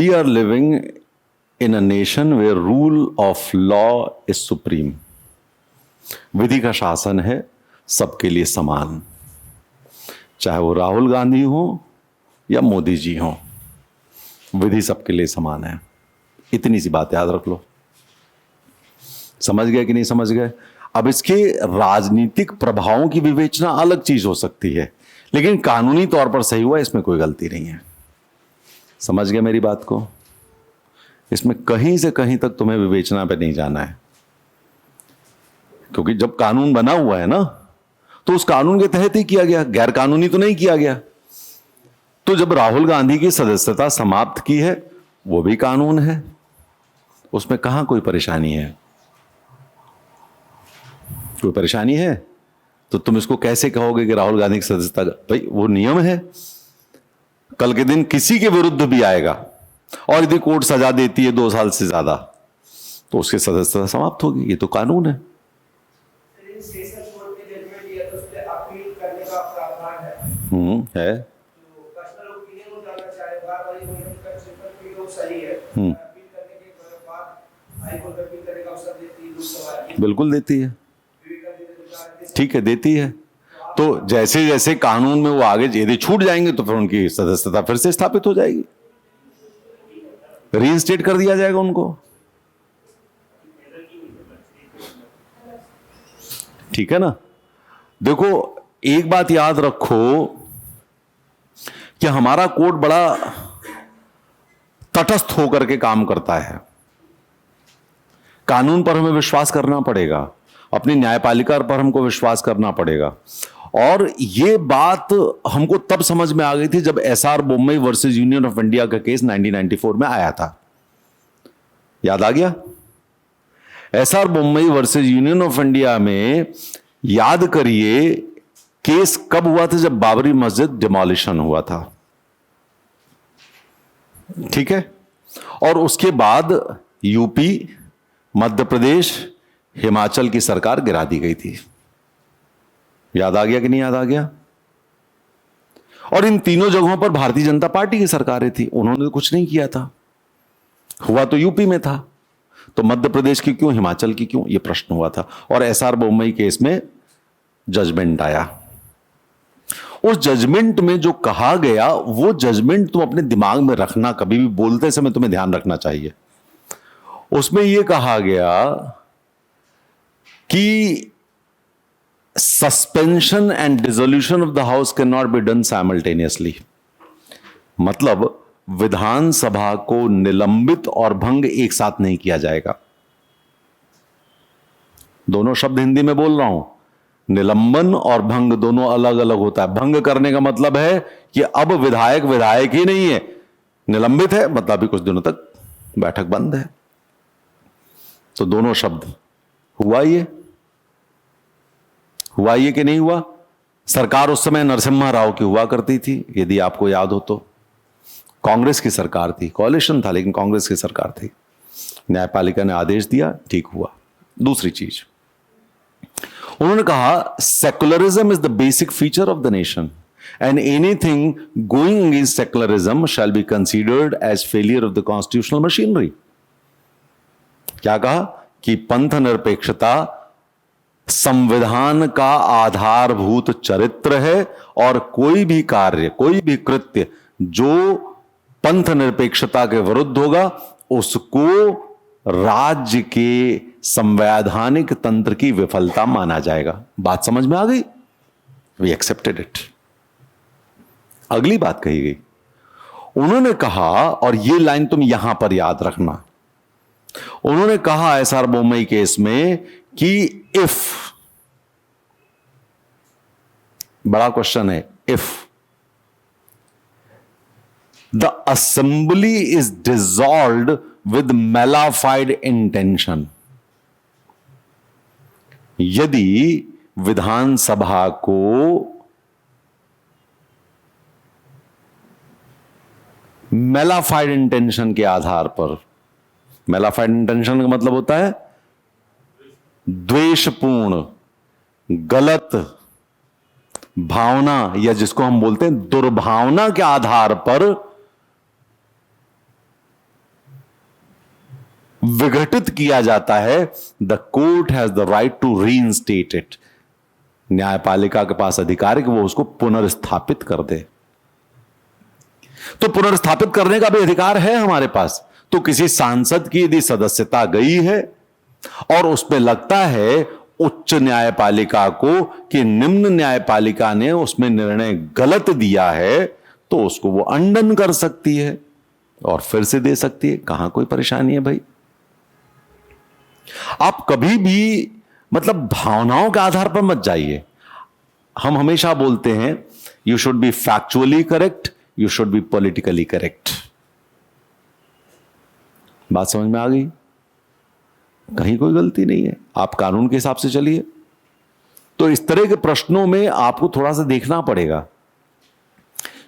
We are living in a nation where rule of law is supreme. विधि का शासन है सबके लिए समान, चाहे वो राहुल गांधी हो या मोदी जी हो, विधि सबके लिए समान है। इतनी सी बात याद रख लो। समझ गए कि नहीं समझ गए? अब इसके राजनीतिक प्रभावों की विवेचना अलग चीज हो सकती है, लेकिन कानूनी तौर पर सही हुआ, इसमें कोई गलती नहीं है। समझ गए मेरी बात को? इसमें कहीं से कहीं तक तुम्हें विवेचना पे नहीं जाना है, क्योंकि जब कानून बना हुआ है ना, तो उस कानून के तहत ही किया गया, गैर कानूनी तो नहीं किया गया। तो जब राहुल गांधी की सदस्यता समाप्त की है, वो भी कानून है, उसमें कहां कोई परेशानी है? कोई परेशानी है तो तुम इसको कैसे कहोगे कि राहुल गांधी की सदस्यता? भाई वो नियम है, कल के दिन किसी के विरुद्ध भी आएगा और यदि कोर्ट सजा देती है 2 साल से ज्यादा, तो उसकी सदस्यता समाप्त होगी। ये तो कानून है। है। बिल्कुल देती है, ठीक है, देती है। तो जैसे जैसे कानून में वो आगे यदि छूट जाएंगे तो फिर उनकी सदस्यता फिर से स्थापित हो जाएगी, रीइंस्टेट कर दिया जाएगा उनको। ठीक है ना? देखो, एक बात याद रखो कि हमारा कोर्ट बड़ा तटस्थ होकर के काम करता है। कानून पर हमें विश्वास करना पड़ेगा, अपनी न्यायपालिका पर हमको विश्वास करना पड़ेगा। और ये बात हमको तब समझ में आ गई थी जब SR Bommai versus union of India का केस 1994 में आया था। याद आ गया? SR Bommai versus union of India में याद करिए, केस कब हुआ था? जब बाबरी मस्जिद डिमोलिशन हुआ था। ठीक है? और उसके बाद यूपी, मध्य प्रदेश, हिमाचल की सरकार गिरा दी गई थी। याद आ गया कि नहीं याद आ गया? और इन तीनों जगहों पर भारतीय जनता पार्टी की सरकारें थी, उन्होंने तो कुछ नहीं किया था। हुआ तो यूपी में था, तो मध्य प्रदेश की क्यों, हिमाचल की क्यों, यह प्रश्न हुआ था। और एसआर बोम्मई केस में जजमेंट आया। उस जजमेंट में जो कहा गया, वो जजमेंट तुम अपने दिमाग में रखना, कभी भी बोलते समय तुम्हें ध्यान रखना चाहिए। उसमें यह कहा गया कि suspension and dissolution of the house can not be done simultaneously. मतलब विधानसभा को निलंबित और भंग एक साथ नहीं किया जाएगा। दोनों शब्द हिंदी में बोल रहा हूं, निलंबन और भंग दोनों अलग अलग होता है। भंग करने का मतलब है कि अब विधायक विधायक ही नहीं है, निलंबित है, मतलब अभी कुछ दिनों तक बैठक बंद है। तो दोनों शब्द हुआ ये कि नहीं हुआ? सरकार उस समय नरसिम्हा राव की हुआ करती थी, यदि आपको याद हो तो। कांग्रेस की सरकार थी, कोalition था लेकिन कांग्रेस की सरकार थी। न्यायपालिका ने आदेश दिया, ठीक हुआ। दूसरी चीज उन्होंने कहा, secularism is the basic feature of the nation and anything going against secularism shall be considered as failure of the constitutional machinery. क्या कहा? कि पंथ निरपेक्षता संविधान का आधारभूत चरित्र है और कोई भी कार्य, कोई भी कृत्य जो पंथ निरपेक्षता के विरुद्ध होगा, उसको राज्य के संवैधानिक तंत्र की विफलता माना जाएगा। बात समझ में आ गई? We accepted it. अगली बात कही गई, उन्होंने कहा, और ये लाइन तुम यहां पर याद रखना, उन्होंने कहा एसआर बोम्मई केस में कि इफ, बड़ा क्वेश्चन है, if the assembly is dissolved with malafide intention, यदि विधानसभा को मैलाफाइड इंटेंशन के आधार पर, मैलाफाइड इंटेंशन का मतलब होता है द्वेषपूर्ण, गलत भावना, या जिसको हम बोलते हैं दुर्भावना के आधार पर विघटित किया जाता है, the court has the right to reinstate it. न्यायपालिका के पास अधिकार है कि वो उसको पुनर्स्थापित कर दे। तो पुनर्स्थापित करने का भी अधिकार है हमारे पास। तो किसी सांसद की यदि सदस्यता गई है और उसमें लगता है उच्च न्यायपालिका को कि निम्न न्यायपालिका ने उसमें निर्णय गलत दिया है, तो उसको वो अंडन कर सकती है और फिर से दे सकती है। कहां कोई परेशानी है भाई। आप कभी भी मतलब भावनाओं के आधार पर मत जाइए। हम हमेशा बोलते हैं you should be factually correct, you should be politically correct. बात समझ में आ गई? कहीं कोई गलती नहीं है, आप कानून के हिसाब से चलिए। तो इस तरह के प्रश्नों में आपको थोड़ा सा देखना पड़ेगा,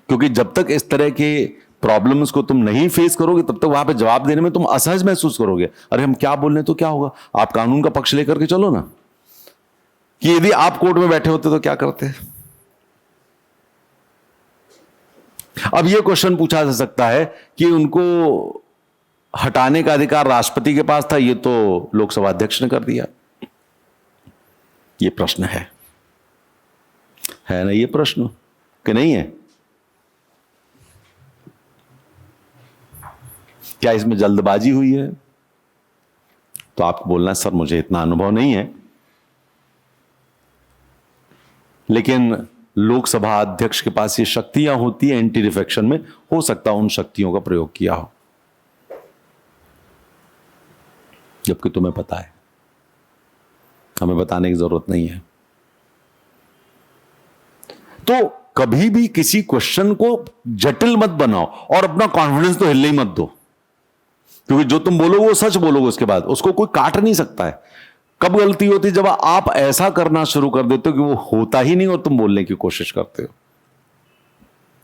क्योंकि जब तक इस तरह के प्रॉब्लम्स को तुम नहीं फेस करोगे तब तक वहां पे जवाब देने में तुम असहज महसूस करोगे। अरे हम क्या बोल रहे तो क्या होगा। आप कानून का पक्ष लेकर के चलो ना, कि यदि आप कोर्ट में बैठे होते तो क्या करते। अब यह क्वेश्चन पूछा जा सकता है कि उनको हटाने का अधिकार राष्ट्रपति के पास था, यह तो लोकसभा अध्यक्ष ने कर दिया। यह प्रश्न है ना, यह प्रश्न कि नहीं है? क्या इसमें जल्दबाजी हुई है? तो आपको बोलना है सर मुझे इतना अनुभव नहीं है, लेकिन लोकसभा अध्यक्ष के पास ये शक्तियां होती है एंटी डिफेक्शन में, हो सकता है उन शक्तियों का प्रयोग किया हो, जबकि तुम्हें पता है। हमें बताने की जरूरत नहीं है। तो कभी भी किसी क्वेश्चन को जटिल मत बनाओ और अपना कॉन्फिडेंस तो हिलने ही मत दो, क्योंकि जो तुम बोलोगे वो सच बोलोगे, उसके बाद उसको कोई काट नहीं सकता है। कब गलती होती है? जब आप ऐसा करना शुरू कर देते हो कि वो होता ही नहीं और तुम बोलने की कोशिश करते हो।